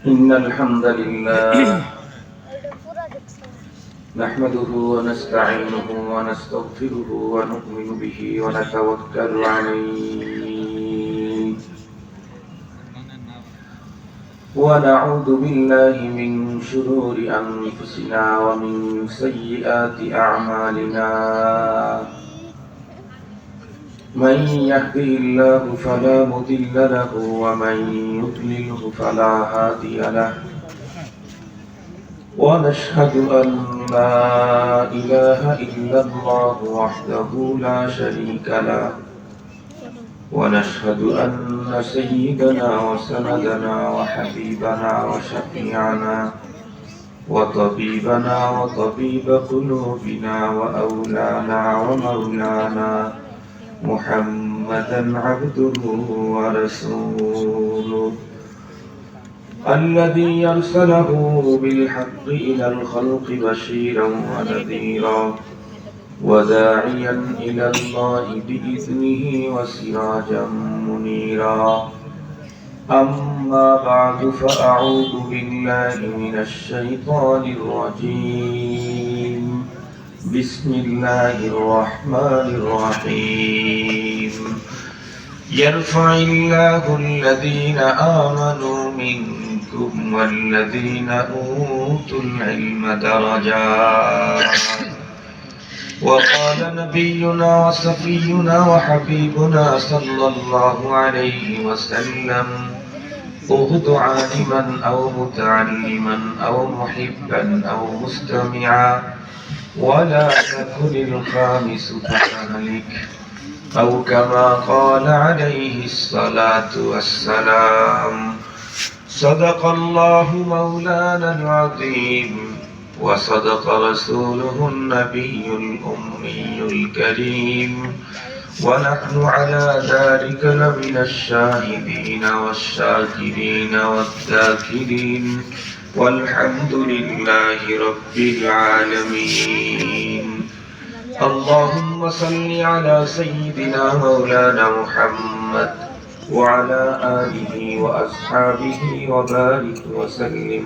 إن الحمد لله نحمده ونستعينه ونستغفره ونؤمن به ونتوكل عليه ونعوذ بالله من شرور أنفسنا ومن سيئات أعمالنا من يهده الله فلا مضل له ومن يضلله فلا هادي له ونشهد أن لا إله إلا الله وحده لا شريك له ونشهد أن سيدنا وسندنا وحبيبنا وشفيعنا وطبيبنا وطبيب قلوبنا وأولانا ومولانا محمدا عبده ورسوله الذي يرسله بالحق إلى الخلق بشيرا ونذيرا وداعيا إلى الله بإذنه وسراجا منيرا أما بعد فأعوذ بالله من الشيطان الرجيم بسم الله الرحمن الرحيم يرفع الله الذين آمنوا منكم والذين أوتوا العلم درجات وقال نبينا وصفينا وحبيبنا صلى الله عليه وسلم اغد عالما أو متعلما أو محبا أو مستمعا ولا تكن الخامس فتهلك أو كما قال عليه الصلاة والسلام صدق الله مولانا العظيم وصدق رسوله النبي الأمي الكريم ونحن على ذلك لمن الشاهدين والشاكرين والذاكرين والحمد لله رب العالمين اللهم صل على سيدنا مولانا محمد وعلى آله وأصحابه وبارك وسلم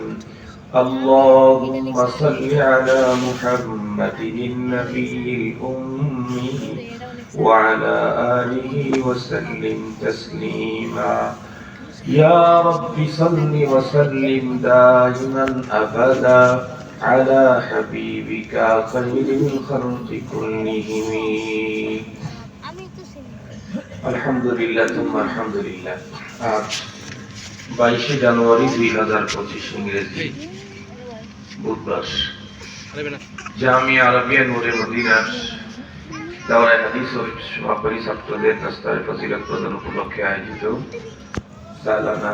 اللهم صل على محمد النبي الأمي وعلى آله وسلم تسليما يا رب صل وسلم دائما أبدا على حبيبك خير الخلق كلهم الحمد لله ثم الحمد لله 22 জানুয়ারি 2025 ইংরেজি বুধবার জামিয়া আরবিয়া নূরে মদিনার দাওরায়ে হাদিস ও সহকারী ছাত্রদের নাস্তার ফজিলত প্রদান উপলক্ষে আয়োজিত সালানা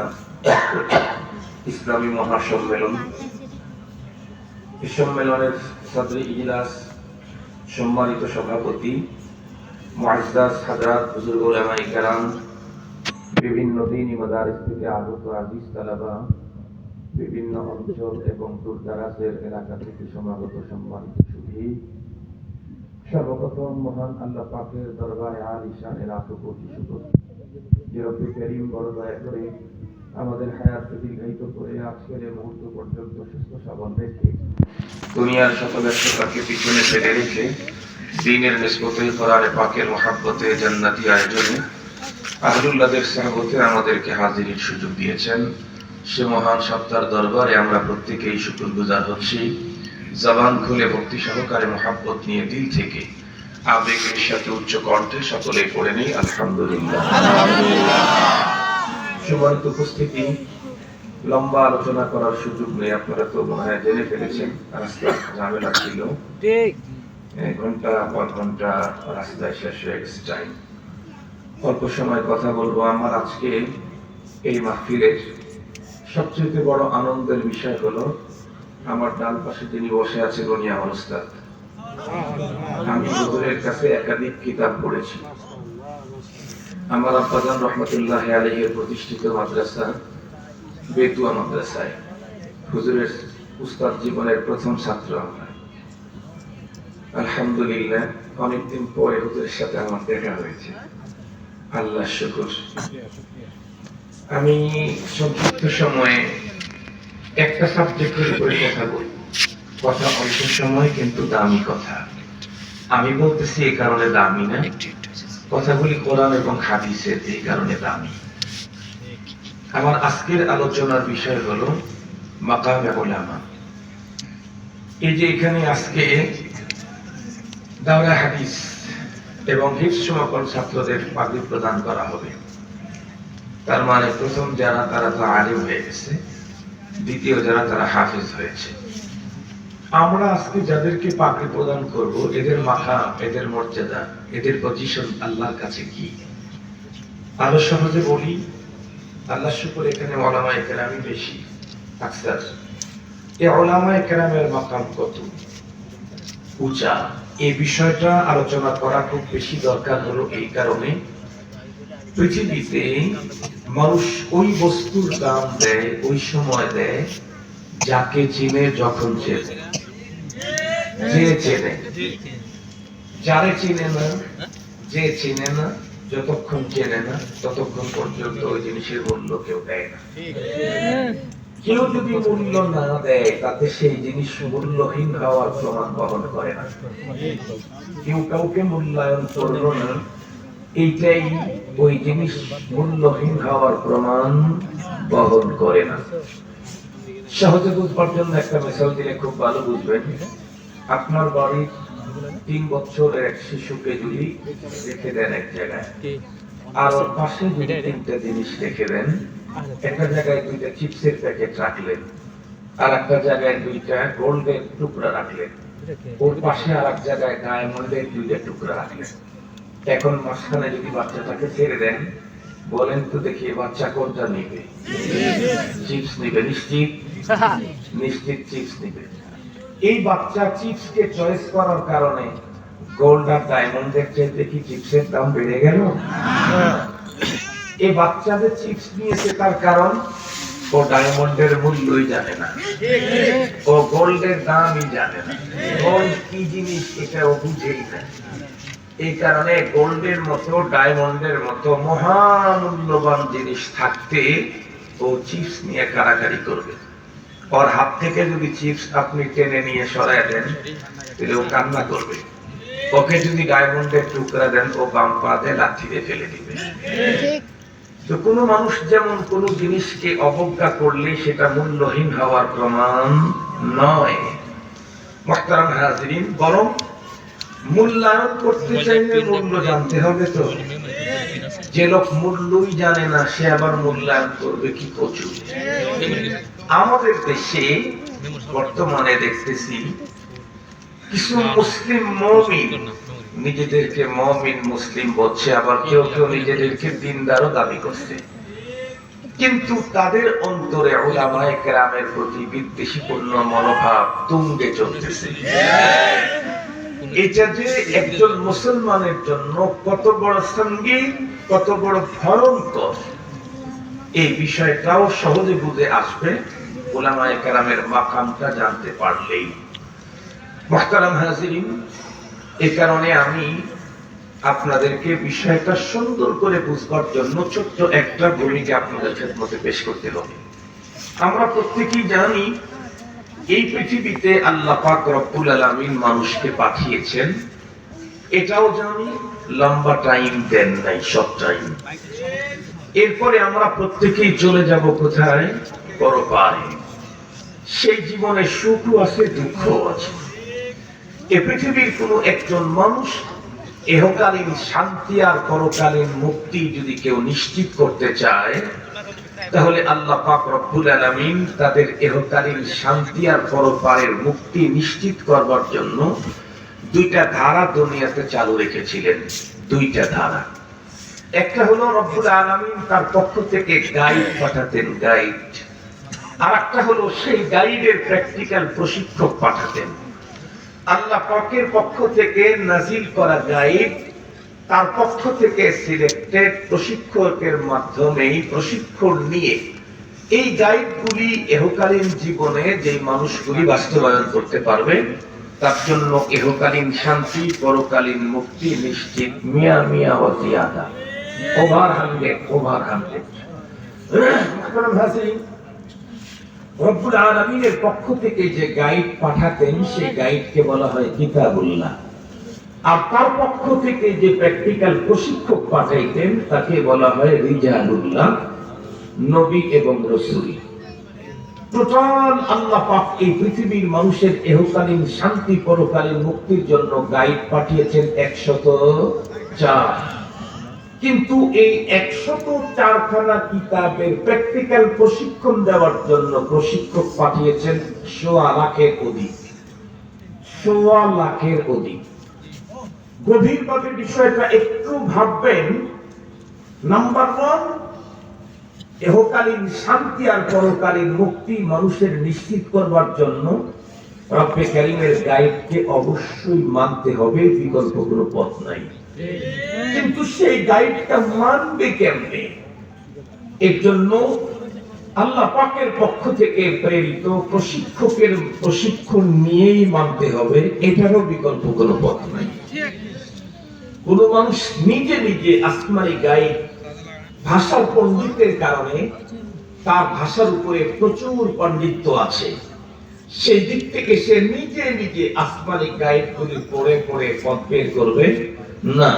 ইসলামী মহাসম্মেলন এই সম্মেলনের সদরে ইজলাস সম্মানিত সভাপতি মুআজ্জাজ হযরত বুজুর্গ উলামায়ে কেরাম বিভিন্ন দ্বীনি মাদারিস থেকে আগত আজিজ তালাবা বিভিন্ন অঞ্চল এবং দূরদারাজের এলাকা থেকে সমাগত সম্মানিত সুধী সর্বপ্রথম মহান আল্লাহ পাকের দরবারে আলিশানে লাখো কোটি শুকর যে রব্বে করিম বড় দয়া করে আমাদের হায়াতকে দীর্ঘায়িত করে আজকের এই মুহূর্ত পর্যন্ত সুস্থ সবল রেখে দুনিয়ার সকল ব্যস্ততাকে পিছনে ফেলে রেখে দ্বীনের নিসবতে কোরআনে পাকের মহব্বতে জান্নাতি আয়োজনে আহলুল্লাহদের সাহবতে আমাদেরকে হাজিরের সুযোগ দিয়েছেন সে মহান সত্তার দরবারে আমরা প্রত্যেকেই শুকরগুজার হচ্ছি জবান খুলে ভক্তি সহকারে মহব্বত নিয়ে দিল থেকে আবেগের সাথে উচ্চ কণ্ঠে সকলে পড়ে নেই আলহামদুলিল্লাহ। সম্মানিত উপস্থিতি, লম্বা আলোচনা করার সুযোগ নেই, আপনারা তো মনে হয় জেনে ফেলেছেন রাস্তা ঝামেলা ছিল, ঘন্টা পর ঘন্টা রাস্তায় শেষ হয়ে গেছে টাইম। অল্প সময় কথা বলবো। আমার আজকে এই মাহফিলের সবচেয়ে বড় আনন্দের বিষয় হলো আমার ডান পাশে যিনি বসে আছেন উনি আমার উস্তাদ। আমি হুজুরের কাছে একাধিক কিতাব পড়েছি। আমার আব্বাজান রহমতুল্লাহ আলাইহির প্রতিষ্ঠিত মাদ্রাসা বেতুয়া মাদ্রাসায় হুজুরের উস্তাদ জীবনের প্রথম ছাত্র আমরা। আলহামদুলিল্লাহ অনেকদিন পরে হুজুরের সাথে আমার দেখা হয়েছে। আল্লাহ শুকর। আমি সংক্ষিপ্ত সময়ে একটা সাবজেক্টের উপরে কথা বলি। কথা অল্প সময় কিন্তু দামি কথা। আমি বলতেছি এই কারণে দামি না, কথাগুলি কোরআন এবং হাদিসের, এই কারণে দামি। আমার আজকের আলোচনার বিষয় হলো মাকামে উলামা। এই যে এখানে আজকে দাওরা হাদিস এবং হিফজ সমাপন ছাত্রদের পাগড়ি প্রদান করা হবে। তার মানে প্রথম যারা তারা তো আলিম হয়ে গেছে, দ্বিতীয় যারা তারা হাফেজ হয়েছে। আমরা আজকে যাদেরকে পাগড়ি প্রদান করব, এদের মাকাম, এদের মর্যাদা, এদের পজিশন আল্লাহর কাছে কি? আরো সহজে বলি, আল্লাহ শুকর এখানে উলামায়ে কেরামই বেশি আকসার। এই উলামায়ে কেরামের মাকাম কত উঁচা, এই বিষয়টা আলোচনা করা খুব বেশি দরকার হলো এই কারণে, পৃথিবীতে মানুষ ওই বস্তুর দাম দেয়, ওই সময় দেয় যাকে চিনে, যখন চেনে। যে চেনে, যারে চিনে না, যে চিনে না, যতক্ষণ চেনে না ততক্ষণ পর্যন্ত ওই জিনিসের মূল্য কেউ দেয় না। কেউ যদি মূল্য না দেয়, তাতে সেই জিনিস মূল্যহীন হওয়ার প্রমাণ বহন করে না। কেউ কাউকে মূল্যায়ন করলো না, এইটাই ওই জিনিস মূল্যহীন হওয়ার প্রমাণ বহন করে না। সহজে বুঝবার জন্য একটা মিসাল দিলে খুব ভালো বুঝবেন। আপনার বাড়ির 3 বছরের এক শিশুকে যদি রেখে দেন এক জায়গায়, আর ওর পাশে যদি 3টা জিনিস রেখে দেন, একটা জায়গায় 2টা চিপসের প্যাকেট রাখলেন, আর একটা জায়গায় 2টা গোল্ডের টুকরা রাখলেন, ওর পাশে আর এক জায়গায় ডায়মন্ডের 2টা টুকরা রাখলেন। এখন মাঝখানে যদি বাচ্চাটাকে ছেড়ে দেন, বলেন তো দেখি বাচ্চা কোনটা নিবে? চিপস নিবে, নিশ্চিত নিশ্চিত চিপস নিবে। এই বাচ্চা চিপসকে চয়েস করার কারণে গোল্ড আর ডায়মন্ডের চাইতে কি চিপসের দাম বেড়ে গেল? এই বাচ্চাদের চিপস নিয়েছে তার কারণ ও ডায়মন্ডের মূল্যই জানে না, ও গোল্ডের দামই জানে না, গোল্ড কি জিনিস এটা ও বুঝেই না। এই কারণে গোল্ডের মতো, ডায়মন্ডের মতো মহামূল্যবান জিনিস থাকতে ও চিপস নিয়ে কারাকারি করবে। ওর হাত থেকে যদি চিপস আপনি টেনে নিয়ে সরাই দেন, তাহলে ও কান্না করবে। ওকে যদি ডায়মন্ডের টুকরা দেন, ও বাম পা দিয়ে লাথি দিয়ে ফেলে দিবে। তো কোনো মানুষ যেমন কোনো জিনিসকে অবজ্ঞা করলে সেটা মূল্যহীন হওয়ার প্রমাণ নয়। মুহতারাম হাজিরিন, বরং মূল্যায়ন করতে চাইলে মূল্য জানতে হবে। তো যে লোক মূল্যই জানে না, সে আবার মূল্যায়ন করবে কি কচু? আমাদের দেশে বর্তমানে দেখতেছি কিছু মুসলিম মুমিন নিজেদেরকে মুমিন মুসলিম বলছে, আবার কেউ কেউ নিজেদেরকে দিনদারও দাবি করছে, কিন্তু তাদের অন্তরে উলামায়ে কেরামের প্রতি বিদ্বেষীপূর্ণ মনোভাব তুঙ্গে চলতেছে। এটা যে একজন মুসলমানের জন্য কত বড় সঙ্গীন, কত বড় ভয়ঙ্কর, এই বিষয়টাও সহজে বুঝে আসবে উলামায়ে কেরামের মাকামটা জানতে পারলেই। মুহতারাম হাজিরিন, এই কারণে আমি আপনাদেরকে বিষয়টা সুন্দর করে বুঝবার জন্য ছোট্ট একটা ভূমিকা আপনাদের খেদমতে পেশ করতে হবে। আমরা প্রত্যেকেই জানি এই পৃথিবীতে আল্লাহ পাক রব্বুল আলামিন মানুষকে পাঠিয়েছেন, এটাও জানি লম্বা টাইম দেন নাই, শর্ট টাইম। এরপরে আমরা প্রত্যেকেই চলে যাব কোথায়? পরপারে। সেই জীবনে সুখও আছে, দুঃখও আছে। এ পৃথিবীর কোন একজন মানুষ ইহকালীন শান্তি আর পরকালীন মুক্তি যদি কেউ নিশ্চিত করতে চায়, তাহলে আল্লাহ পাক রব্বুল আলামিন তাদের ইহকালীন শান্তি আর পরপারের মুক্তি নিশ্চিত করবার জন্য 2টা ধারা দুনিয়াতে চালু রেখেছিলেন। 2টা ধারা। একটা হলো রব্বুল আলামিন তার পক্ষ থেকে গাইড পাঠাতেন, গাইড। আর একটা হলো সেই গাইডের প্র্যাকটিক্যাল প্রশিক্ষক পাঠাতেন। আল্লাহ পাকের পক্ষ থেকে নাজিল করা গাইড, তার পক্ষ থেকে সিলেক্টেড প্রশিক্ষকের মাধ্যমে প্রশিক্ষণ নিয়ে এই গাইডগুলি ইহকালীন জীবনে যে মানুষগুলি বাস্তবায়ন করতে পারবে, তার জন্য ইহকালীন শান্তি, পরকালীন মুক্তি নিশ্চিত। মিয়া মিয়া ওয়া জিয়াদা। ওভার 100 আপনারা ভাসেন রব্বুল আলামিনের পক্ষ থেকে যে গাইড পাঠাতেন সেই গাইডকে বলা হয় কিতাবুল্লাহ, আর তার পক্ষ থেকে যে প্র্যাকটিক্যাল প্রশিক্ষক পাঠাইতেন তাকে বলা হয় রিজালুল্লাহ, নবী এবং রাসূল। টোটাল আল্লাহ পাক এই পৃথিবীর মানুষের ইহকালীন শান্তি পরকালীন মুক্তির জন্য গাইড পাঠিয়েছেন 104, কিন্তু এই 104 খানা কিতাবের প্র্যাকটিক্যাল প্রশিক্ষণ দেওয়ার জন্য প্রশিক্ষক পাঠিয়েছেন 1.25 লাখের অধিক। 1.25 লাখের অধিক। গভীরভাবে বিষয়টা একটু ভাববেন। নাম্বার 1, ইহকালীন শান্তি আর পরকালীন মুক্তি মানুষের নিশ্চিত করবার জন্য রব্বে কারীমের গাইডকে অবশ্যই মানতে হবে, বিকল্প কোনো পথ নাই। কিন্তু সেই গাইডটা মানবে কেমনে? এর জন্য আল্লাহ পাকের পক্ষ থেকে প্রেরিত প্রশিক্ষকের প্রশিক্ষণ নিয়েই মানতে হবে, এটারও বিকল্প কোনো পথ নাই। কোন মানুষ নিজে নিজে আসমানি গাইড, ভাষার পণ্ডিতের কারণে তার ভাষার উপরে প্রচুর পাণ্ডিত্য আছে, সেই দিক থেকে সে নিজে নিজে আসমানি গাইড গুলি পড়ে পড়ে পথ বের করবে না।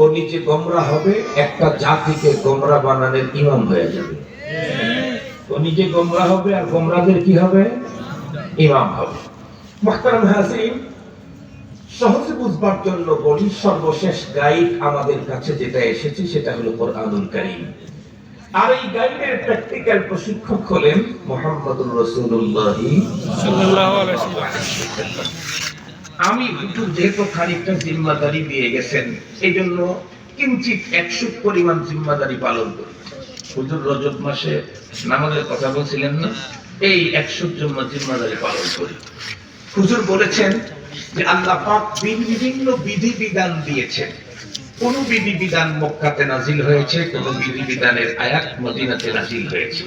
ও নিজে গোমরা হবে, একটা জাতিকে গোমরা বানানোর ইমাম হয়ে যাবে। ও নিজে গোমরা হবে আর গোমরাদের কি হবে? ইমাম হবে। মুহতারাম হাজিরিন, সহজে বুঝবার জন্য বলি, সর্বশেষ গাইড আমাদের কাছে যেটা এসেছে সেটা হলো কোরআনুল কারীম। আর এই গাইডের প্র্যাকটিক্যাল প্রশিক্ষক হলেন মুহাম্মদুর রাসূলুল্লাহ সাল্লাল্লাহু আলাইহি ওয়াসাল্লাম। আমি হুজুর যেহেতু খানিকটা জিম্মাদারি দিয়ে গেছেন, এই জন্য কিঞ্চিত 100 পরিমাণ জিম্মাদারি পালন করি। হুজুর রজব মাসে নামাজের কথা বলছিলেন না, এই 100 জন্য জিম্মাদারি পালন করি। হুজুর বলেছেন যে আল্লাহ পাক বিভিন্ন বিধিবিধান দিয়েছেন। কোন বিধিবিধান মক্কাতে নাজিল হয়েছে, কোন বিধিবিধানের আয়াত মদিনাতে নাজিল হয়েছে,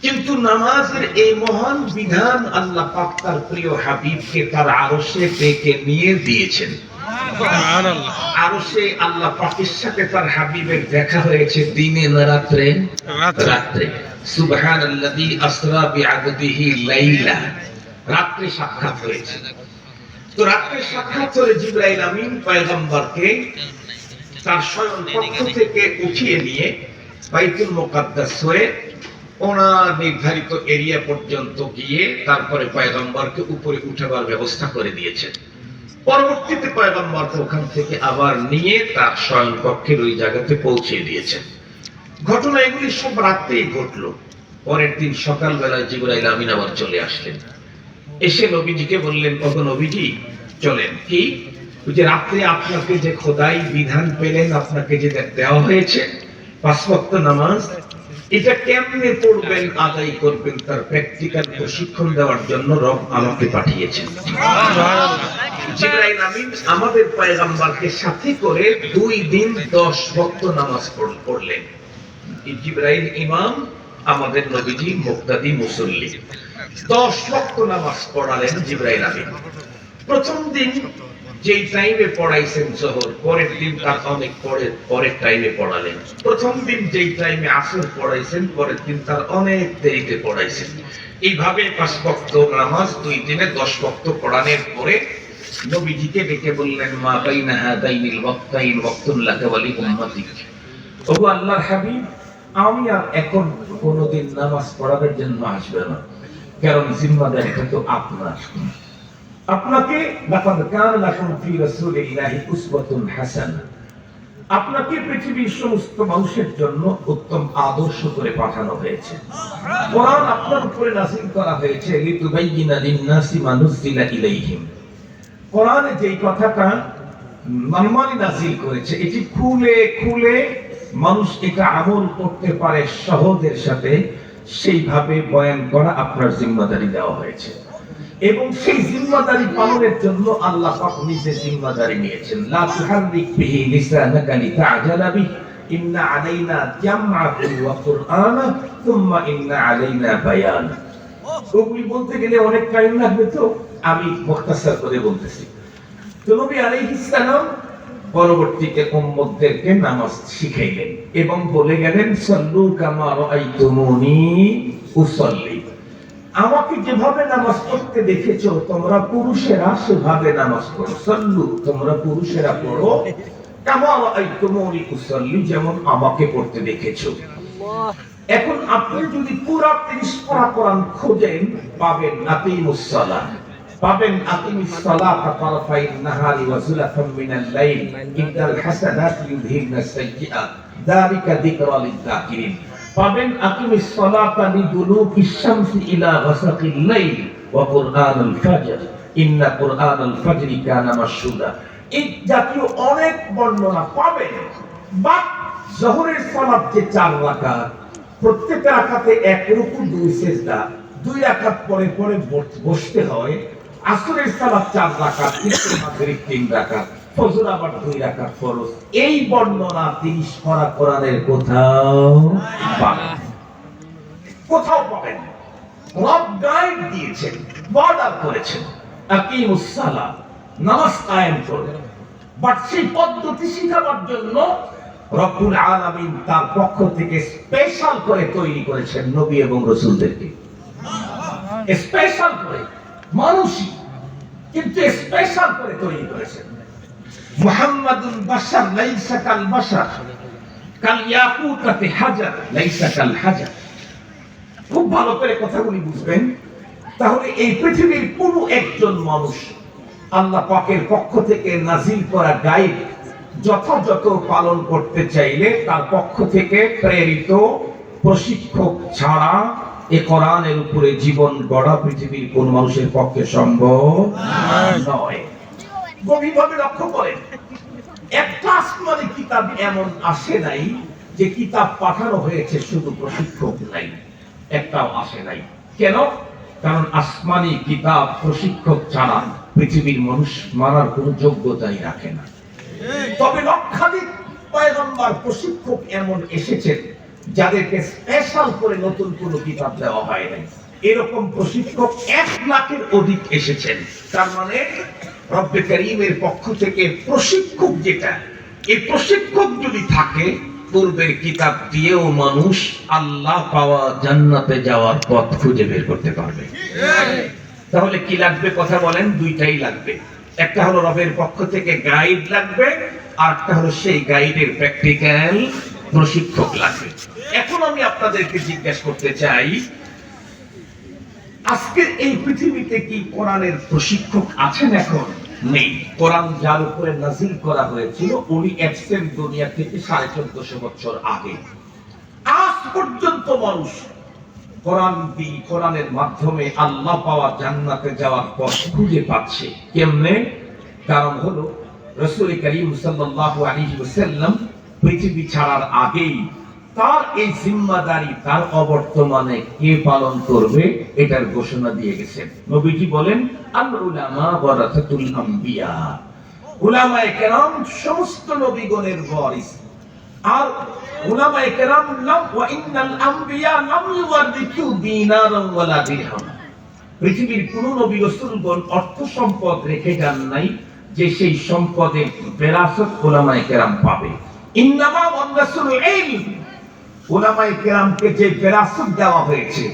কিন্তু নামাজের এই মহান বিধান আল্লাহ পাক তার প্রিয় হাবিবকে তার আরশে ডেকে নিয়ে দিয়েছেন। সুবহানাল্লাহ। আরশে আল্লাহ পাকের সাথে তার হাবিবের দেখা হয়েছে দিনে না রাত্রে? রাত্রে। সুবহানাল্লাযী আসরা বিআবদিহি লাইলা, রাত্রে সাক্ষাৎ হয়েছে। তো রাত্রে সাক্ষাৎ করে জিবরাইল আমিন পয়গম্বরকে তার স্বয়ং পক্ষ থেকে উঠিয়ে নিয়ে বাইতুল মুকাদ্দাস হয়ে ওনার নির্ধারিত এরিয়া পর্যন্ত গিয়ে তারপরে পয়গম্বরকে উপরে উঠাবার ব্যবস্থা করে দিয়েছেন। পরবর্তীতে পয়গম্বরকে ওখান থেকে আবার নিয়ে তার স্বয়ং কক্ষের ওই জায়গাতে পৌঁছে দিয়েছেন। ঘটনা এগুলি সব রাত্রেই ঘটলো। পরের দিন সকালবেলায় জিবরাইল আমিন আবার চলে আসলেন, এসে নবীজিকে বললেন, ওগো নবীজি চলেন। কি? যে রাত্রে আপনাকে যে খোদাই বিধান পেলেন, আপনাকে যে দেওয়া হয়েছে 5 ওয়াক্ত নামাজ, এটা কেমনে পড়বেন আদায় করবেন তার প্র্যাকটিক্যাল প্রশিক্ষণ দেওয়ার জন্য রব আমাকে পাঠিয়েছেন। জিবরাইল আমিন আমাদের পয়গম্বরকে সাথে করে 2 দিন 10 ওয়াক্ত নামাজ পড়লেন। জিবরাইল ইমাম, আমাদের নবীজি মুক্তাদি মুসল্লি। 10 ওয়াক্ত নামাজ পড়ালেন জিবরাইল আমিন। প্রথম দিন যেই টাইমে পড়াইছেন জোহর, পরের দিন তার অনেক পরের টাইমে পড়ালেন। প্রথম দিন যেই টাইমে আসর পড়াইছেন, পরের দিন তার অনেক দেরিতে পড়াইছেন। এইভাবে 5 ওয়াক্ত নামাজ 2 দিনে 10 ওয়াক্ত পড়ানোর পরে নবীজিকে ডেকে বললেন, মা বাইনা হাদাইনিল ওয়াক্তাইন ওয়াক্তুন লাকা ওয়া লিউম্মাতিক। ওগো আল্লাহর হাবিব, আমি আর এখন কোনোদিন নামাজ পড়াবার জন্য আসবে না, কারণ জিম্মাদারিটা তো আপনার। আপনাকে লাকাদ কানা লাকুম ফি রাসূলিল্লাহি উসওয়াতুন হাসানাহ, আপনাকে পৃথিবীর সমস্ত মানুষের জন্য উত্তম আদর্শ করে পাঠানো হয়েছে। কোরআন আপনার উপরে নাযিল করা হয়েছে লিতুবাইয়িনা লিন-নাসি মা নুযিলা ইলাইহিম। কোরআনে যেই কথাটা মানমানি নাযিল করেছে, এটি খুলে খুলে মানুষ এটা আমল করতে পারে সহজের সাথে, সেইভাবে বয়ান করা আপনার জিম্মাদারি দেওয়া হয়েছে। এবং সেই জিম্মাদারি পালনের জন্য আল্লাহ পাক নিজে জিম্মাদারি নিয়েছেন। লা তুহাররিক বিহি লিসানাকা লিতা'জালা বিহি ইন্না আলাইনা জামআহু ওয়া কুরআনা সুম্মা ইন্না আলাইনা বায়ানা। ওগুলি বলতে গেলে অনেক টাইম লাগবে, তো আমি মুখতাসার করে বলতেছি। তো নবী আলাইহিস সালাম পরবর্তীতে উম্মতদেরকে নামাজ শিখাইলেন এবং বলে গেলেন সাল্লু কামা রাআইতুমুনি উসাল্লি, আমাকে যেভাবে নামাজ পড়তে দেখেছো তোমরা পুরুষেরা সেভাবে নামাজ পড়ো। সাল্লু, তোমরা পুরুষেরা পড়ো, কামা রাআইতুমুনি উসাল্লি, যেমন আমাকে পড়তে দেখেছো। এখন আপনি যদি পুরা 30 পারা কোরআন খোঁজেন পাবেন আকিমুস সালাহ, পাবেন আকিমিস সালাতা তারফাইন নাহারি ওয়া যুলাফাম মিনাল লাইল ইন্নাল হাসানাতি ইউযহিবনাস সাইয়্যাত যালিকা যিকরা লিয-যাকিরিন, পাবেন আকিমিস সালাতা লিদুলুকিশ শামসি ইলা গাসাকিল লাইল ওয়া কুরআনুল ফাজর ইন্না কুরআনুল ফাজরি কানা মাশহুদা। এই জাতীয় অনেক বর্ণনা পাবেন। বা যোহরের সালাত যে 4 রাকাত, প্রত্যেক রাকাতে 1 রুকু 2 সিজদা, 2 রাকাত পরে পরে বসতে হয়। আসরের সালাত 4 রাকাত, মাগরিব 3 রাকাত, ফজর আবার 2 রাকাত ফরজ। এই বর্ণনা 30 পারা কোরআনের কোথাও পাবেন, কোথাও পাবেন। রব গাইড দিয়েছেন, অর্ডার করেছেন আকিমুস সালাত, নামাজ কায়েম করুন। বাট সেই পদ্ধতি শিখাবার জন্য রব্বুল আলামিন তার পক্ষ থেকে স্পেশাল করে তৈরি করেছেন নবী এবং রাসূলদেরকে, স্পেশাল করে, মানুষই কিন্তু স্পেশাল করে তৈরি করেছেন। মুহাম্মাদুন বাশার লাইসা কাল বাশার, কাল ইয়াকুতাতি হাজার লাইসা কাল হাজার। খুব ভালো করে কথাগুলি বুঝবেন। তাহলে এই পৃথিবীর কোন একজন মানুষ আল্লাহ পাকের পক্ষ থেকে নাজিল করা গাইড যথাযথ পালন করতে চাইলে তার পক্ষ থেকে প্রেরিত প্রশিক্ষক ছাড়া এ কোরআনের উপরে জীবন গড়া পৃথিবীর কোন মানুষের পক্ষে সম্ভব নয়। গভীরভাবে লক্ষ্য করেন, একটা আসমানি কিতাব এমন আসে নাই যে কিতাব পাঠানো হয়েছে শুধু প্রশিক্ষক নাই, একটাও আসে নাই। কেন? কারণ আসমানি কিতাব প্রশিক্ষক ছাড়া পৃথিবীর মানুষ মানার কোনো যোগ্যতাই রাখে না। তবে লক্ষাধিক পয়গম্বর প্রশিক্ষক এমন এসেছেন যাদেরকে স্পেশাল করে নতুন কোনো কিতাব দেওয়া হয় নাই। এরকম প্রশিক্ষক 1 লাখের অধিক এসেছেন। তার মানে রব্বে কারীমের পক্ষ থেকে প্রশিক্ষক যেটা, এই প্রশিক্ষক যদি থাকে পূর্বের কিতাব দিয়েও মানুষ আল্লাহ পাওয়া জান্নাতে যাওয়ার পথ খুঁজে বের করতে পারবে। তাহলে কি লাগবে? কথা বলেন। দুইটাই লাগবে। একটা হলো রবের পক্ষ থেকে গাইড লাগবে, আর একটা হলো সেই গাইডের প্র্যাকটিক্যাল প্রশিক্ষক লাগবে। এখন আমি আপনাদেরকে জিজ্ঞাসা করতে চাই, আজকের এই পৃথিবীতে কি কোরআনের প্রশিক্ষক আছেন? এখন নেই। কোরআন যার উপরে নাজিল করা হয়েছিল উনি অ্যাবসেন্ট দুনিয়া থেকে 1450 বছর আগে। আজ পর্যন্ত মানুষ কোরআনের মাধ্যমে আল্লাহ পাওয়া জান্নাতে যাওয়ার পথ খুঁজে পাচ্ছে। কেমনে? কারণ হলো রাসূল করিম সাল্লাল্লাহু আলাইহি ওয়াসাল্লাম পৃথিবী ছাড়ার আগেই তার এই জিম্মাদারি তার অবর্তমানে কে পালন করবে এটার ঘোষণা দিয়ে গেছেন। নবীজি বলেন, আল উলামা ওয়ারাসাতুল আম্বিয়া, উলামায়ে কেরাম সমস্ত নবীগণের ওয়ারিস। আর উলামায়ে কেরাম লাম ওয়া ইন্নাল আম্বিয়া লাম ইউওয়ারিসু দিনারান ওয়ালা দিরহাম, পৃথিবীর কোন নবী রাসূলগণ অর্থ সম্পদ রেখে যান নাই যে সেই সম্পদের বিরাসত উলামায়ে কেরাম পাবে। ইন্নামা ওয়ারাসুল ইলম, উলামায়ে কেরামকে যে বিরাসত দেওয়া হয়েছে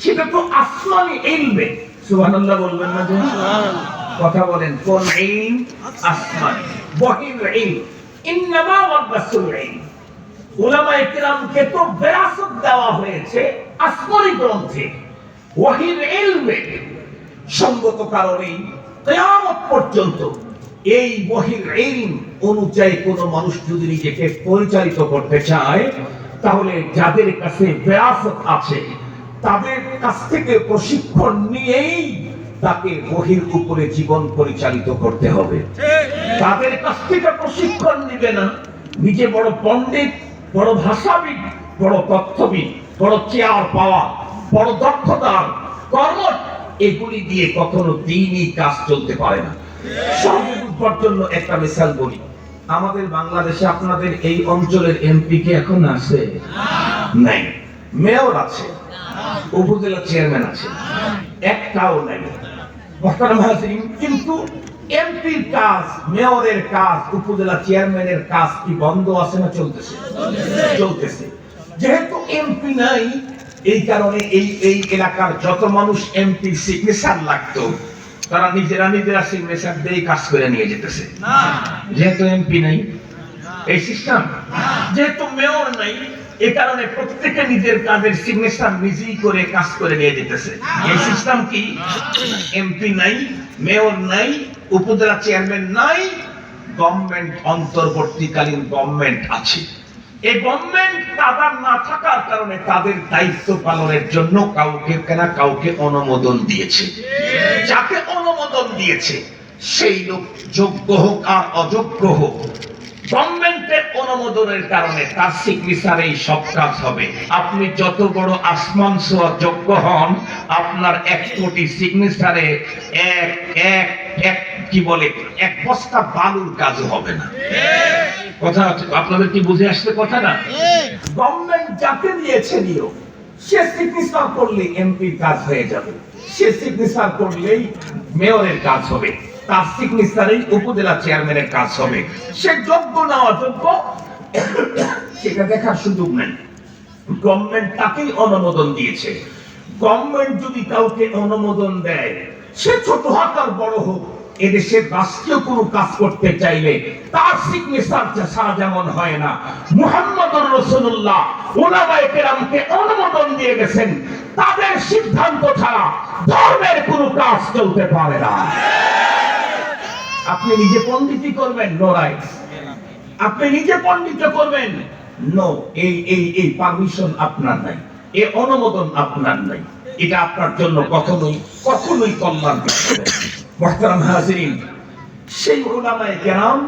সেটা তো আসমানি ইলমে। সুবহানাল্লাহ বলবেন না? কথা বলেন। কোন ইলম? আসমানি ওয়াহির ইলম। ইন্নামা ওয়ারাসুল ইলম, উলামায়ে কেরামকে তো বিরাসত দেওয়া হয়েছে আসমানি গ্রন্থে, ওয়াহির ইলমে। সঙ্গত কারণে কিয়ামত পর্যন্ত এই ওয়াহির ইলম অনুযায়ী কোন মানুষ যদি নিজেকে পরিচালিত করতে চায় তাহলে যাদের কাছে বিরাসত আছে তাদের কাছ থেকে প্রশিক্ষণ নিয়েই তাকে ওহির উপরে জীবন পরিচালিত করতে হবে। তাদের কাছ থেকে প্রশিক্ষণ নিবে না নিজে বড় পণ্ডিত, বড় ভাষাবিদ, বড় তথ্যবিদ, বড় চেয়ার পাওয়া, বড় দক্ষতার কর্ম, এগুলি দিয়ে কখনো দ্বীনি কাজ চলতে পারে না। সর্বদুর জন্য একটা মিসাল বলি, আমাদের বাংলাদেশে আপনাদের এই অঞ্চলের এমপি কে এখন আছে? নাই। মেয়র আছে, উপজেলা চেয়ারম্যান আছে, একটাও নাই। কিন্তু এমপির কাজ, মেয়রের কাজ, উপজেলা চেয়ারম্যানের কাজ কি বন্ধ আছে না চলতেছে? চলতেছে। যেহেতু এমপি নাই, এই কারণে এই এলাকার যত মানুষ এমপি সিগনেচার লাগতো তারা নিজেরা সিগনেচার দিয়ে কাজ করে নিয়ে যেতেছে। যেহেতু এমপি নাই এই সিস্টেম, যেহেতু মেয়র নাই এই কারণে প্রত্যেকে নিজের কাজের সিগনেচার নিজেই করে কাজ করে নিয়ে যেতেছে। এই সিস্টেম কি? এমপি নাই, মেয়র নাই, উপজেলা চেয়ারম্যান নাই, গভর্নমেন্ট অন্তর্বর্তীকালীন গভর্নমেন্ট আছে। এই গভর্নমেন্ট তাদের না থাকার কারণে তাদের দায়িত্ব পালনের জন্য কাউকে অনুমোদন দিয়েছে। যাকে অনুমোদন দিয়েছে সেই লোক যোগ্য হোক আর অযোগ্য হোক, গভর্নমেন্টের অনুমোদনের কারণে তার সিগনেচারেই সব কাজ হবে। আপনি যত বড় আসমান ছোঁয়া যোগ্য হন, আপনার 1 কোটি সিগনেচারে এক বস্তা বালুর কাজও হবে না। কথা আপনাদের কি বুঝে আসছে কথা না? গভর্নমেন্ট যাকে দিয়েছে নিয়োগ, সে সিগনেচার করলে এমপির কাজ হয়ে যাবে, সে সিগনেচার করলেই মেয়রের কাজ হবে, তার সিগনেচারেই উপজেলা চেয়ারম্যানের কাজ হবে। সে যোগ্য না অযোগ্য সেটা দেখার সুযোগ নেই। গভর্নমেন্ট তাকেই অনুমোদন দিয়েছে। গভর্নমেন্ট যদি কাউকে অনুমোদন দেয়, সে ছোট হোক আর বড় হোক, এদেশের রাষ্ট্রীয় কোনো কাজ করতে চাইলে তার সিগনেচার ছাড়া যেমন হয় না, মুহাম্মদুর রাসূলুল্লাহ উলামায়ে কেরামকে অনুমোদন দিয়ে গেছেন, তাদের সিদ্ধান্ত ছাড়া ধর্মের কোনো কাজ চলতে পারে না। আপনি নিজে পণ্ডিতি করবেন, নো রাইট। আপনি নিজে পণ্ডিত করবেন, নো, এই পারমিশন আপনার নাই, এই অনুমোদন আপনার নাই। এটা আপনার জন্য কখনোই কল্যাণ হবে না। মুহতারাম হাজিরিন, সেই উলামায়ে কেরাম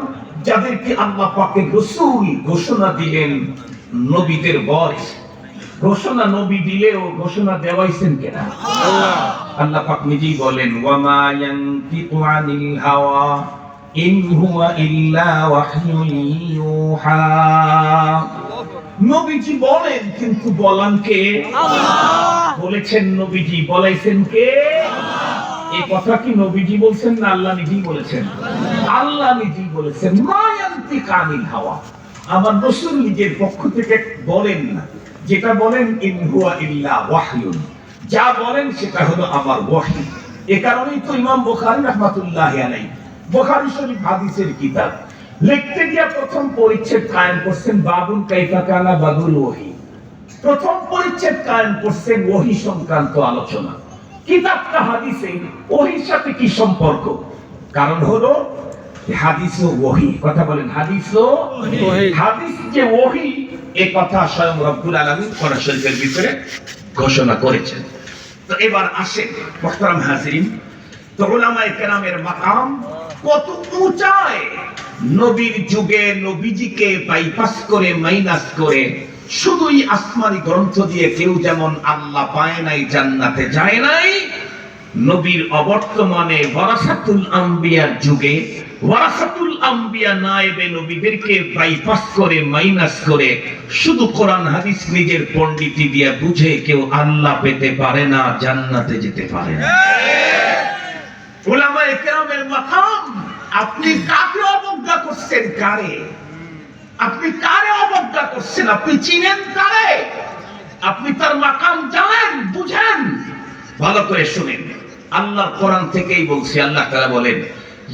যাদেরকে আল্লাহ পাকের রাসূল ঘোষণা দিলেন নবীদের বয়স, ঘোষণা নবী দিলেও ঘোষণা দেওয়াইছেন কেনা? আল্লাহ পাক নিজেই বলেন, ওয়ামা ইয়ানতিকু আনিল হাওয়া ইন হুয়া ইল্লা ওয়াহয়ুন ইউহা। নবীজি বলেন, কিন্তু বলান কে? আল্লাহ। বলেছেন নবীজি, বলাইছেন কে? এই কথা কি নবীজি বলছেন না আল্লাহ নিজেই বলেছেন? আল্লাহ নিজেই বলেছেন, মা ইয়ানতিকু আনিল হাওয়া। আমার রাসূল নিজের পক্ষ থেকে বলেন না, যেটা বলেন ইন হুয়া ইল্লা ওয়াহয়ুন, যা বলেন সেটা হলো আমার ওহী। এই কারণেই তো ইমাম বুখারী রাহমাতুল্লাহি আলাইহি বুখারী শরীফ হাদিসের কিতাব লিখতে গিয়ে প্রথম পরিচ্ছেদ কায়েম করছেন বাবুল কাইফা কানা বাদুল ওহী। প্রথম পরিচ্ছেদ কায়েম করছেন ওহী সংক্রান্ত আলোচনা। কিতাবটা হাদিসে ওহীর সাথে কি সম্পর্ক? কারণ হলো হাদিস ও ওহী। কথা বলেন, হাদিস ও ওহী। হাদিস যে ওহী, এই কথা স্বয়ং রব্বুল আলামিন কোরআন শরীফের ভিতরে ঘোষণা করেছেন। তো এবার আসেন মুহতারাম হাজিরিন, তো উলামায়ে কেরামের মাকাম কত উঁচায়। নবীর যুগে নবীজিকে বাইপাস করে, মাইনাস করে, শুধুই আসমানি গ্রন্থ দিয়ে কেউ যেমন আল্লাহ পায় নাই, জান্নাতে যায় নাই, নবীর অবর্তমানে ওয়ারাসাতুল আম্বিয়ার যুগে ওয়ারাসাতুল আম্বিয়া নায়েবে নবীদেরকে বাইপাস করে, মাইনাস করে, শুধু কোরআন হাদিস নিজের পণ্ডিতি দিয়ে বুঝে কেউ আল্লাহ পেতে পারে না, জান্নাতে যেতে পারে না। উলামায়ে কেরামের মাকাম, আপনি কাকে অবজ্ঞা করছেন? কারে? আপনি কারে অবজ্ঞা করছেন? আপনি চিনেন কারে? আপনি তার মাকাম জানেন, বুঝেন? ভালো করে শুনেন, আল্লাহর কোরআন থেকেই বলছি। আল্লাহ তাআলা বলেন,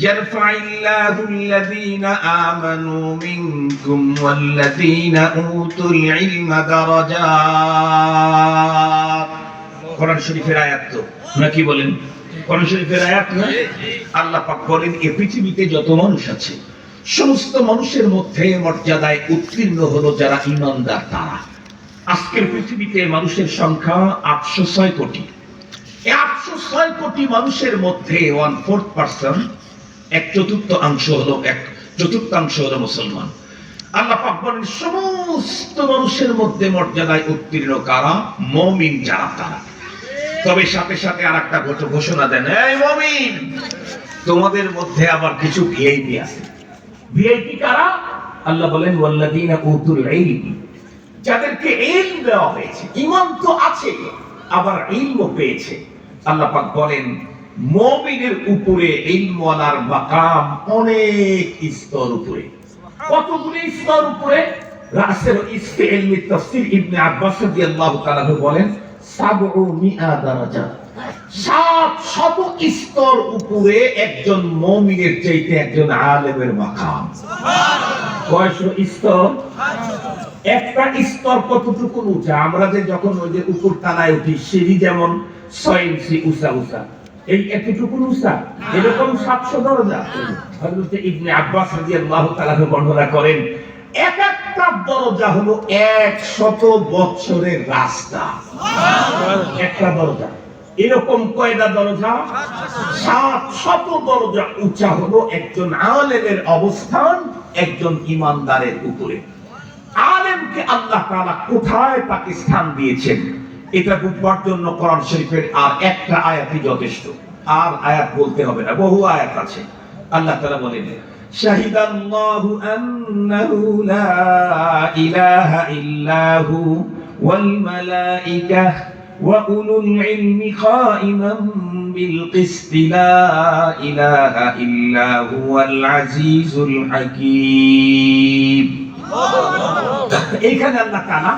ইয়ারফাইল্লাহু আল্লাযীনা আমানু মিনকুম ওয়াল্লাযীনা উতুল ইলমা দারাজাত। কোরআন শরীফের আয়াত তো নাকি বলেন? কোরআন শরীফের আয়াত না? আল্লাহ পাক বলেন, এই পৃথিবীতে যত মানুষ আছে সমস্ত মানুষের মধ্যে মর্যাদায় উত্তীর্ণ হলো যারা ঈমানদার তারা। আজকের পৃথিবীতে মানুষের সংখ্যা 806 কোটি। এই 806 কোটি মানুষের মধ্যে 1/4%, এক চতুর্থাংশ হলো মুসলমান। আল্লাহ পাক বলেন, সমস্ত মানুষের মধ্যে মর্যাদায় উত্তীর্ণ কারা? মুমিন যারা তারা। তবে সাথে সাথে আরেকটা ঘোষণা দেন, এই মুমিন, তোমাদের মধ্যে আবার কিছু ভিআইপি আছে। ভিআইপি কারা? আল্লাহ বলেন, ওয়াল্লাযীনা উতুল ইলম, যাদেরকে ইলম দেওয়া হয়েছে, ঈমান তো আছে আবার ইলমও পেয়েছে। আল্লাহ পাক বলেন, মুমিনের উপরে ইলমওয়ালার মাকাম অনেক স্তর উপরে। কতগুলি স্তর উপরে? রাসেল ইসফি ইলমি তাফসীর ইবনে আব্বাস রাদিয়াল্লাহু তাআলা বলেন 700 দারাজা, 700 স্তর উপরে একজন মুমিনের চাইতে একজন আলেমের মাকাম। কয়শো স্তর? একটা স্তর কতটুকু উঁচা? আমরা যে যখন ওই যে উপর তলায় উঠি, সিঁড়ি যেমন 6 ইঞ্চি উঁচা উঁচা, এই এতটুকু উঁচা, এরকম 700 দরজা। হযরত ইবনে আব্বাস রাদিয়াল্লাহু তাআলা বর্ণনা করেন, এক একটা দরজা হলো 100 বছরের রাস্তা। একটা দরজা এরকম কয়টা দরজা? 700 দরজা উঁচা হলো একজন আলেমের অবস্থান একজন ইমানদারের উপরে। আলেমকে আল্লাহ তাআলা কোথায় তাকে স্থান দিয়েছেন, এটা বুঝবার জন্য কোরআন শরীফের আর একটা আয়াতই যথেষ্ট। আর আয়াত বলতে হবে না, বহু আয়াত আছে। আল্লাহ তাআলা বলেন, শাহিদাল্লাহু আন্নাহু লা ইলাহা ইল্লাহু ওয়াল মালাইকাহ ওয়া উলুল ইলমি কাইমান বিল কিসত লা ইলাহা ইল্লা হুয়াল আজিজুল হাকীম। এইখানে আল্লাহ তাআলা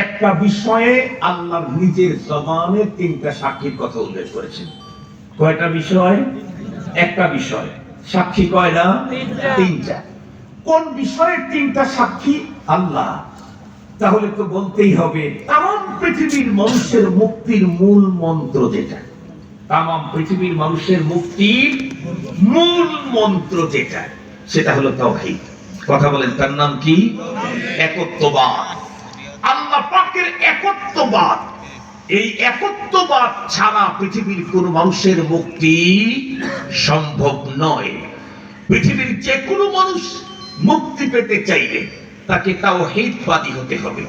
একটা বিষয়ে আল্লাহর নিজের জবানে 3টা সাক্ষীর কথা উল্লেখ করেছেন। কয়টা বিষয়? একটা বিষয়। সাক্ষী কয়টা? 3টা। কোন বিষয়ের 3টা সাক্ষী? আল্লাহ। তাহলে তো বলতেই হবে তাম পৃথিবীর মানুষের মুক্তির মূল মন্ত্র যেটা, তাম পৃথিবীর মানুষের মুক্তির মূল মন্ত্র যেটা, সেটা হলো তাওহীদ। কথা বলেন, তার নাম কি? একত্ববাদ। আল্লাহ পাকের একত্ববাদ। এই একত্ববাদ ছাড়া পৃথিবীর কোন মানুষের মুক্তি সম্ভব নয়। পৃথিবীর যে কোনো মানুষ মুক্তি পেতে চাইলে তাকে তাওহীদবাদী হতে হবে,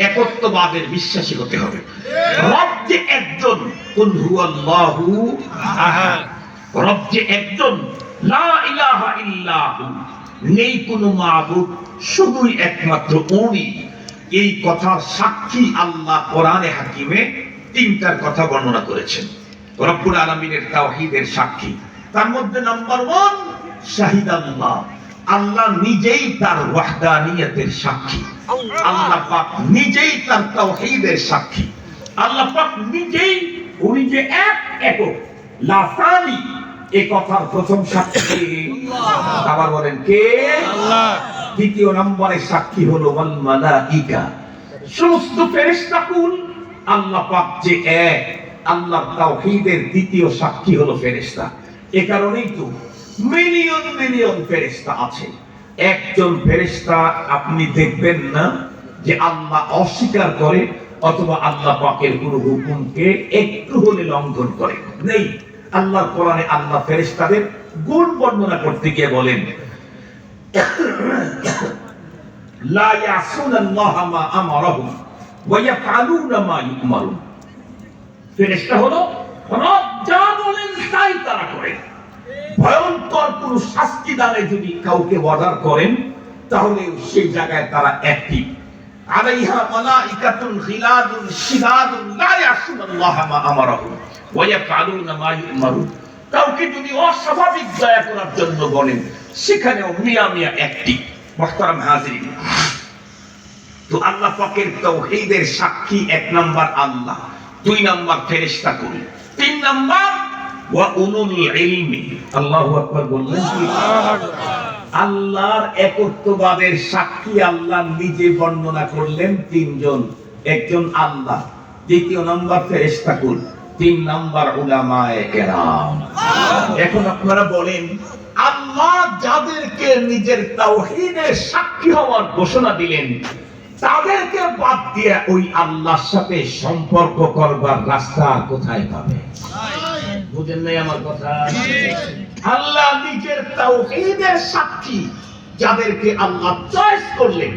একত্ববাদের বিশ্বাসী হতে হবে। রব যে একজন, কুল হুয়াল্লাহু আহাদ। রব যে একজন, লা ইলাহা ইল্লাহু, নেই কোনো মাবুদ, শুধুই একমাত্র উনি। এই কথার সাক্ষী আল্লাহ কোরআনে হাকিমে 3টার কথা বর্ণনা করেছেন। রব্বুল আলামিনের তাওহীদের সাক্ষী। তার মধ্যে নাম্বার 1 শাহিদাল্লাহ, আল্লাহ নিজেই তার ওয়াহদানিয়তের সাক্ষী। আল্লাহ পাক নিজেই তার তাওহীদের সাক্ষী। আল্লাহ পাক নিজেই উনি যে এক একক, লা সানি, এই কথার প্রথম সাক্ষী আবার বলেন কে? আল্লাহ। দ্বিতীয় নম্বরে সাক্ষী হলো ওয়াল মালাইকা, সমস্ত ফেরেশতাকুল। আল্লাহ পাক যে এক, আল্লাহর তাওহীদের দ্বিতীয় সাক্ষী হলো ফেরেশতা। এই কারণেই তো মিলিয়ন মিলিয়ন ফেরেশতা আছে। একজন ফেরেশতা আপনি দেখবেন না যে আল্লাহ অস্বীকার করে অথবা আল্লাহ পাকের কোনো হুকুমকে একটু হলে লঙ্ঘন করে, নেই। আল্লাহর কোরআনে আল্লাহ ফেরেশতাদের গুণ বর্ণনা করতে গিয়ে বলেন, লা ইয়াসুনাল্লাহা মা আমারাহুম ওয়া ইয়াফআলুনা মা ইউমারুন। ফেরেশতা হলো রব যা বলেন তাই তারা করে। ভয়ঙ্কর কোন শাস্তি দানে যদি কাউকে অর্ডার করেন তাহলে সেই জায়গায় তারা অ্যাক্টিভ। আলাইহা মালাইকাতুন গিলাদুন শিদাদুন লা ইয়াসুনাল্লাহা মা আমারাহুম ওয়া ইয়াফআলুনা মা ইউমারুন। কাউকে যদি অস্বাভাবিক দয়া করার জন্য বলেন সেখানেও মিয়া মিয়া অ্যাক্টিভ। মুহতারাম হাজিরিন, তো আল্লাহ পাকের তাওহীদের সাক্ষী 1 নাম্বার আল্লাহ, 2 নাম্বার ফেরেশতাকুল, 3 নাম্বার ওয়া উলুল ইলমি। আল্লাহু আকবার বললেন কি? আল্লাহর একত্ববাদের সাক্ষী আল্লাহ নিজে বর্ণনা করলেন 3 জন। একজন আল্লাহ, দ্বিতীয় নাম্বার ফেরেশতাকুল, 3 নাম্বার উলামায়ে কেরাম। এখন আপনারা বলেন, আল্লাহ যাদেরকে নিজের তাওহীদের সাক্ষী হওয়ার ঘোষণা দিলেন তাদেরকে বাদ দিয়ে ওই আল্লাহর সাথে সম্পর্ক করবার রাস্তা কোথায় পাবে? বুঝেন নাই আমার কথা? আল্লাহ নিজের তাওহীদের সাক্ষী যাদেরকে আল্লাহ চয়েস করলেন,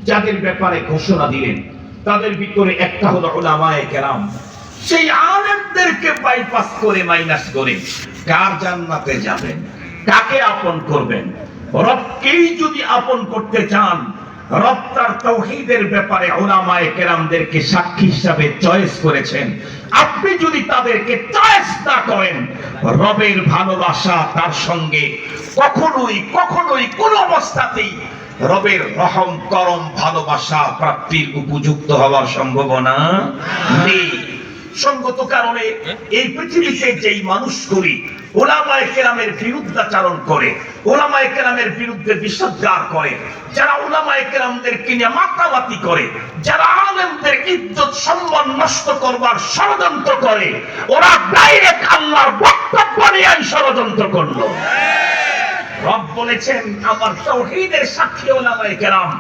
যাদের ব্যাপারে ঘোষণা দিলেন, তাদের ভিতরে একটা হলো উলামায়ে কেরাম। সেই আলেমদেরকে বাইপাস করে, মাইনাস করে কার জান্নাতে যাবেন, কাকে আপন করবেন? রবকেই যদি আপন করতে চান, রব তার তাওহীদের ব্যাপারে উলামায়ে কেরামদেরকে সাক্ষী হিসাবে চয়েস করেছেন। আপনি যদি তাদেরকে চয়েস না করেন, রবের ভালোবাসা তার সঙ্গে কখনোই কোনো অবস্থাতেই রবের রহম করম ভালোবাসা প্রাপ্তির উপযুক্ত হওয়ার সম্ভাবনা নেই। সঙ্গত কারণে এই পৃথিবীতে যেই মানুষগুলি উলামায়ে কেরামের বিরুদ্ধাচরণ করে, উলামায়ে কেরামের বিরুদ্ধে বিষোদ্গার করে, যারা উলামায়ে কেরামদেরকে নিয়ে মাতামাতি করে, যারা আলেমদের ইজ্জত সম্মান নষ্ট করবার ষড়যন্ত্র করে, ওরা ডাইরেক্ট আল্লাহর বক্তব্য নিয়ে ষড়যন্ত্র করলো। রব বলেছেন, আমার তাওহীদের সাক্ষী উলামায়ে কেরাম,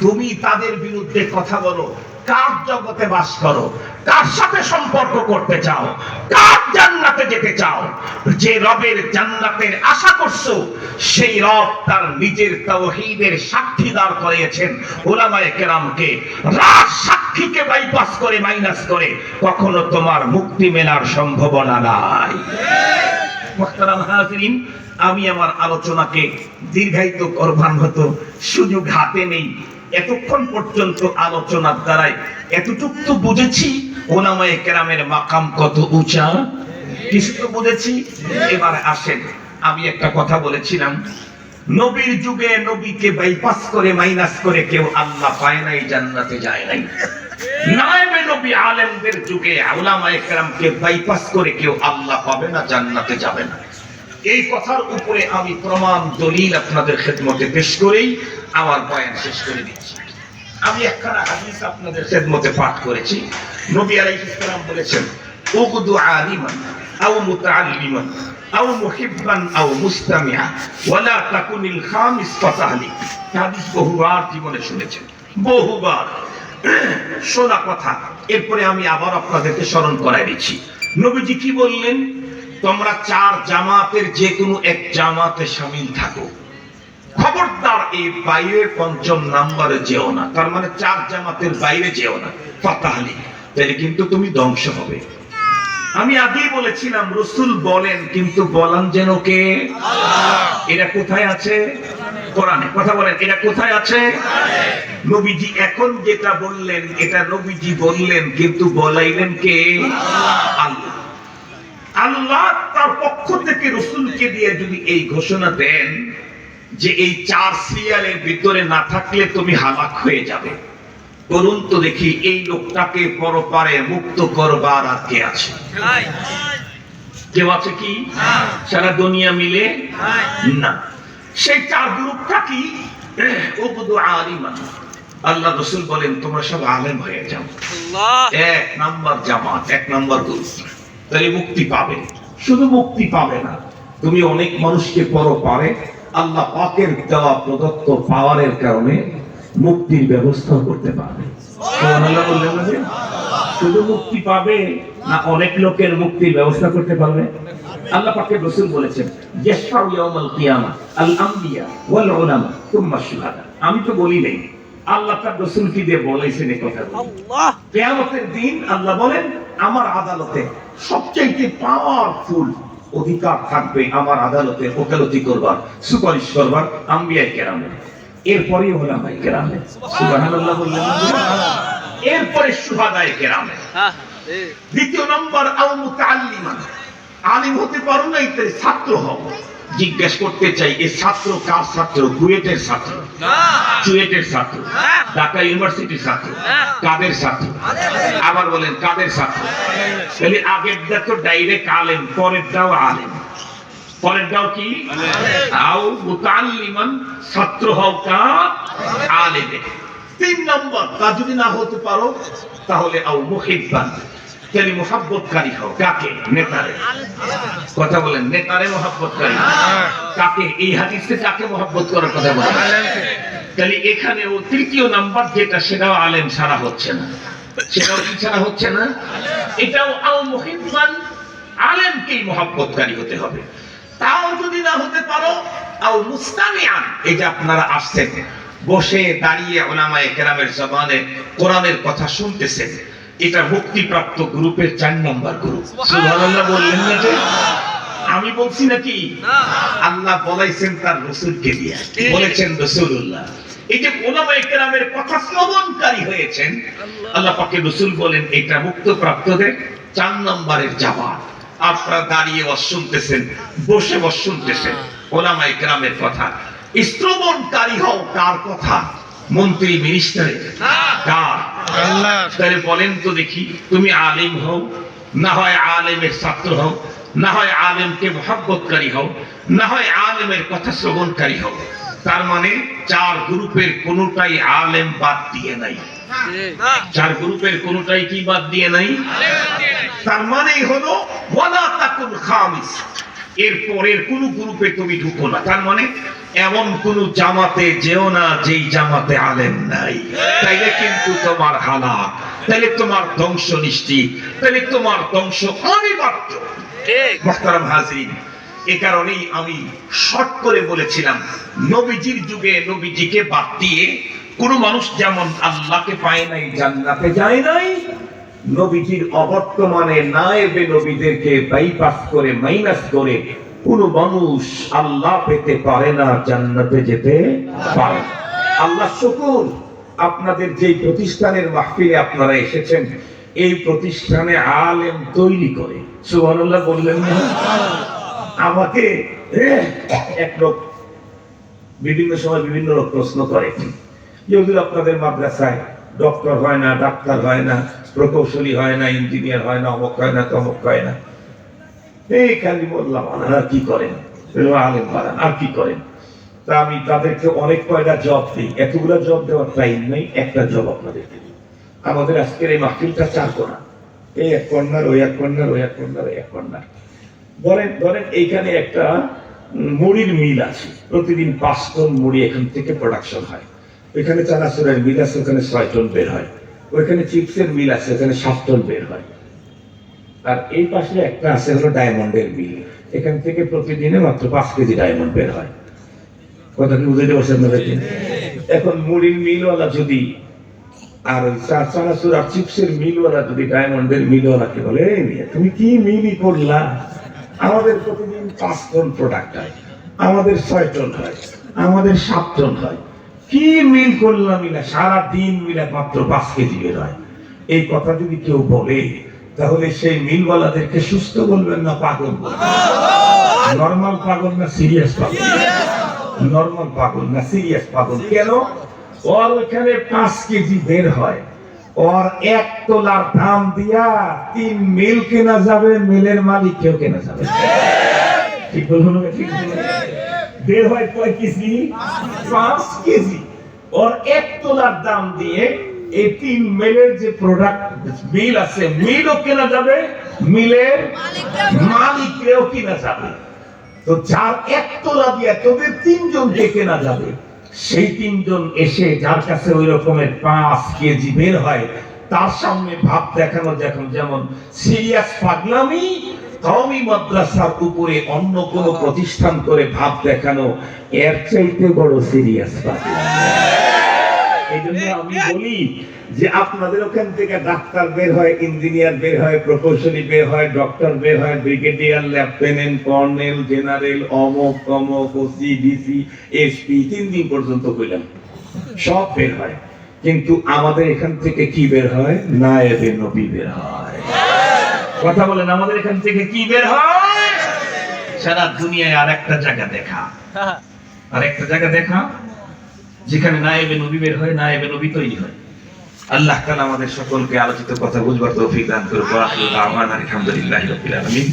তুমি তাদের বিরুদ্ধে কথা বলো। কার জগতে বাস করো, কার সাথে সম্পর্ক করতে চাও, কার জান্নাতে যেতে চাও? যে রবের জান্নাতের আশা করছো, সেই রব তার নিজের তাওহীদের সাক্ষী দাঁড় করিয়েছেন উলামায়ে কেরামকে। রাজ সাক্ষীকে বাইপাস করে মাইনাস করে কখনো তোমার মুক্তি মেলার সম্ভাবনা নাই। মুহতারাম হাজিরিন, আমি আমার আলোচনাকে দীর্ঘায়িত করবার মতো সুযোগ হাতে নেই। এতক্ষণ পর্যন্ত আলোচনার দ্বারাই এতটুকু তো বুঝেছি উলামায়ে কেরামের মাকাম কত উঁচা, কিছু তো বুঝেছি। এবার আসেন, আমি একটা কথা বলেছিলাম, নবীর যুগে নবীকে বাইপাস করে মাইনাস করে কেউ আল্লাহ পায় নাই, জান্নাতে যায় নাই। নায়েবে নবী আলেমদের যুগে উলামায়ে কেরামকে বাইপাস করে কেউ আল্লাহ পাবে না, জান্নাতে যাবে না। এই কথার উপরে আমি প্রমাণ দলিল আপনাদের খেদমতে পেশ করেই আমার বয়ান শেষ করে দিচ্ছি। আমি একখানা হাদিস আপনাদের খেদমতে পাঠ করেছি। নবী আলাইহিস সালাম বলেছেন, উগদু আলিমান আও মুতাআল্লিমান আও মুহিব্বান আও মুস্তামিআ ওয়ালা তাকুনিল খামিস ফাতাহলি। হাদিস বহুবার জীবনে শুনেছেন, বহুবার শোনা কথা। এরপরে আমি আবার আপনাদেরকে স্মরণ করাই দিচ্ছি। নবীজি কি বললেন? তোমরা 4 জামাতের যে কোনো এক জামাতে শামিল থাকো, খবরদার এই বাইরের 5ম নাম্বারে যেও না। তার মানে 4 জামাতের বাইরে যেও না, ফাতাহলি, তাহলে কিন্তু তুমি ধ্বংস হবে। আমি আগেই বলেছিলাম, রাসূল বলেন, কিন্তু বলান যেন কে? আল্লাহ। এটা কোথায় আছে? কোরআনে। কথা বলেন, এটা কোথায় আছে? নবীজি এখন যেটা বললেন, এটা নবীজি বললেন, কিন্তু বলাইলেন কে? আল্লাহ। আল্লাহ তার পক্ষ থেকে রাসূলকে দিয়ে যদি এই ঘোষণা দেন যে এই 4 সিরিয়ালের ভিতরে না থাকলে তুমি হালাক হয়ে যাবে, বলুন তো দেখি এই লোকটাকে পরপারে মুক্ত করবার আর কে আছে? কেউ আছে কি? সারা দুনিয়া মিলে না। সেই 4 গ্রুপটা কি? উবদু আলিমান। আল্লাহ রাসূল বলেন, তোমরা সব আলেম হয়ে যাও। 1 নাম্বার জামাত, 1 নাম্বার গ্রুপ। তাহলে মুক্তি পাবে। শুধু মুক্তি পাবে না, তুমি অনেক মানুষকে পরপারে আল্লাহ পাকের দেওয়া প্রদত্ত পাওয়ারের কারণে মুক্তির ব্যবস্থা করতে পারবে। সুবহানাল্লাহ বললেন না? শুধু মুক্তি পাবে না, অনেক লোকের মুক্তির ব্যবস্থা করতে পারবে। আল্লাহ পাকের রাসূল বলেছেন, ইয়াশফাউ ইয়াউমাল কিয়ামাহ আল আমবিয়া ওয়াল উলামা সুম্মা শুহাদা। আমি তো বলি নাই, আল্লাহ তার রাসূলকে দিয়ে বলেছেন এই কথা। আল্লাহ কিয়ামতের দিন আল্লাহ বলেন, আমার আদালতে সবচেয়ে পাওয়ারফুল অধিকার থাকবে আমার আদালতে ওকালতি করবার, সুপারিশ করবার আম্বিয়া কেরামের। এরপরে উলামায়ে কেরামের। সুবহানাল্লাহ বললেন না? এরপরে শুহাদায়ে কেরামের। দ্বিতীয় নম্বর আও মুতাআল্লিমান। আলিম হতে পারো না, এতে ছাত্র হও। জিজ্ঞেস করতে চাই, এই ছাত্র কার ছাত্র? কুয়েটের ছাত্র, চুয়েটের ছাত্র, ঢাকা ইউনিভার্সিটির ছাত্র, কাদের ছাত্র? আবার বলেন, কাদের ছাত্র? তাহলে আগেরটা তো ডাইরেক্ট আলেম, পরেরটাও আলেম। পরেরটাও কি? আও মুতাআল্লিমান, ছাত্র হও কার? আলেমের। 3 নম্বর, তা যদি না হতে পারো তাহলে আও মুহিব্বান, তাহলে মুহাব্বতকারী হও। কাকে? নেতারে। কথা বলেন, নেতারে মুহাব্বতকারী। কাকে? এই হাদিসে কাকে মুহাব্বত করার কথা বলেন? তাহলে এখানে ও 3য় নাম্বার যেটা, সেটাও আলেম ছাড়া হচ্ছে না। সেটাও কি ছাড়া হচ্ছে না? এটাও আও মুহিব্বান, আলেমকেই মুহাব্বতকারী হতে হবে। তাও যদি না হতে পারো আও মুস্তামিআন, এই যে আপনারা আসছেন, বসে দাঁড়িয়ে উলামায়ে কেরামের জবানে কোরআনের কথা শুনতেছেন, এটা মুক্তিপ্রাপ্ত গ্রুপের 4 নম্বর গ্রুপ। সুবহানাল্লাহ বললেন না? যে আমি বলছি নাকি? আল্লাহ বলাইছেন তার রাসূলকে দিয়ে, বলেছেন রাসূলুল্লাহ এই যে উলামায়ে কেরামের কথা শ্রবণকারী হয়েছেন, আল্লাহ পাকের রাসূল বলেন এটা মুক্তপ্রাপ্তদের 4 নম্বরের জামাত। আপনারা দাঁড়িয়ে ওয়াজ শুনতেছেন, বসে ওয়াজ শুনতেছেন, উলামায়ে কেরামের কথা শ্রবণকারী হও। কার কথা? মন্ত্রী মিনিস্টারের? কার? আল্লাহ। তাহলে বলেন তো দেখি, তুমি আলিম হও, না হয় আলেমের ছাত্র হও, না হয় আলেমকে মহব্বতকারী হও, না হয় আলেমের কথা শ্রবণকারী হও। তার মানে 4 গ্রুপের কোনটাই আলেম বাদ দিয়ে নাই। 4 গ্রুপের কোনটাই কি বাদ দিয়ে নাই? তার মানেই হলো ওয়ালা তাকুন খামিস, এর পরের কোন গ্রুপে তুমি ঢুকো না। তার মানে এমন কোন জামাতে যেও না যেই জামাতে আলেম নাই, তাইলে কিন্তু তোমার হালাক, তাইলে তোমার ধ্বংস নিশ্চিত, তাইলে তোমার ধ্বংস অনিবার্য। মুহতারাম হাজিরিন, এই কারণেই আমি শর্ট করে বলেছিলাম, নবীজির যুগে নবীজিকে বাদ দিয়ে কোন মানুষ যেমন আল্লাহকে পায় নাই, জান্নাতে যায় নাই, নবীজির অবর্তমানে নায়েবে নবীদেরকে বাইপাস করে মাইনাস করে কোন মানুষ আল্লাহ পেতে পারে না, জান্নাতে যেতে পারে। আল্লাহ শুকর, আপনাদের যে প্রতিষ্ঠানের মাহফিলে আপনারা এসেছেন, এই প্রতিষ্ঠানে আলেম তৈরি করে। সুবহানাল্লাহ বললেন না? আমাকে এক লোক বিভিন্ন সময় বিভিন্ন লোক প্রশ্ন করে যে হুজুর আপনাদের মাদ্রাসায় ডক্টর হয় না, ডাক্তার হয় না, প্রকৌশলী হয় না, ইঞ্জিনিয়ার হয় না, অমুক হয় না, তমুক হয় না। এই খালি বললাম আর কি করেন? আলেম বানান, আর কি করেন? তা আমি তাদেরকে অনেক কয়টা জব দিই, এতগুলো জব দেওয়ার টাইম নেই, একটা জব আপনাদেরকে দিই। আমাদের আজকের এই মাহফিলটা 4 কোণা, এই এক কর্নার, ওই এক কর্নার, ওই এক কর্নার, ওই এক কর্নার। ধরেন এইখানে একটা মুড়ির মিল আছে, প্রতিদিন 5 টন মুড়ি এখান থেকে প্রোডাকশন হয়। ওইখানে চানাচুরের মিল আছে, ওখানে 6 টন বের হয়। ওইখানে চিপসের মিল আছে, ওখানে 7 টন বের হয়। আর এই পাশে একটা আছে হলো ডায়মন্ডের মিল, এখান থেকে প্রতিদিনে মাত্র 5 কেজি ডায়মন্ড বের হয়। কথা কি বুঝতে পারছেন না? এখন মুড়ির মিলওয়ালা যদি আর ওই চানাচুর আর চিপসের মিলওয়ালা যদি ডায়মন্ডের মিলওয়ালাকে বলে, এই মিয়া তুমি কি মিলই করলা, আমাদের প্রতিদিন 5 টন প্রোডাক্ট হয়, আমাদের 6 টন হয়, আমাদের 7 টন হয়, কি মিল করলাম মিলা, সারা দিন মিলা মাত্র 5 কেজি বের হয়। এই কথা যদি কেউ বলে, তাহলে সেই মিলওয়ালাদেরকে সুস্থ বলবেন না পাগল বলবেন? নরমাল পাগল না সিরিয়াস পাগল? নরমাল পাগল না সিরিয়াস পাগল? কেন? ওর ওইখানে 5 কেজি বের হয়, ওর 1 তোলার দাম দিয়া 3 মিল কেনা যাবে, মিলের মালিক কেউ কেনা যাবে। ঠিক বলুন, ঠিক বলুন। বের হয় কয় কেজি? 5 কেজি। ওর 1 তোলার দাম দিয়ে এই 3 মিলের যে প্রোডাক্ট মিল আছে, মিলও কেনা যাবে, মিলের মালিককেও কেনা যাবে। তো যার 1 তোলা দিয়ে তোদের 3 জনকে কেনা যাবে, সেই 3 জন এসে যার কাছে ওই রকমের 5 কেজি বের হয়, তার সামনে ভাব দেখানো যেমন সিরিয়াস পাগলামি, কওমি মাদ্রাসার উপরে অন্য কোন প্রতিষ্ঠান করে ভাব দেখানো এর চাইতে বড় সিরিয়াস পাগলামি। এই জন্য আমি বলি যে আপনাদের ওখান থেকে ডাক্তার বের হয়, ইঞ্জিনিয়ার বের হয়, প্রকৌশলী বের হয়, ডক্টর বের হয়, ব্রিগেডিয়ার, লেফটেন্যান্ট, কর্নেল, জেনারেল, অমক তমক, ওসি, ডিসি, এসপি, 3 দিন পর্যন্ত কইলাম, সব বের হয়। কিন্তু আমাদের এখান থেকে কি বের হয়? নায়েবে নবী বের হয়। কথা বলেন, আমাদের এখান থেকে কি বের হয়? সারা দুনিয়ায় আরেকটা জায়গা দেখা, আরেকটা জায়গা দেখা যেখানে নায়েবে নবী বের হয়, নায়েবে নবী তৈরি হয়। আল্লাহ তাআলা আমাদের সকলকে আলোচিত কথা বুঝবার তৌফিক দান করুন। আলহামদুলিল্লাহি রাব্বিল আলামিন।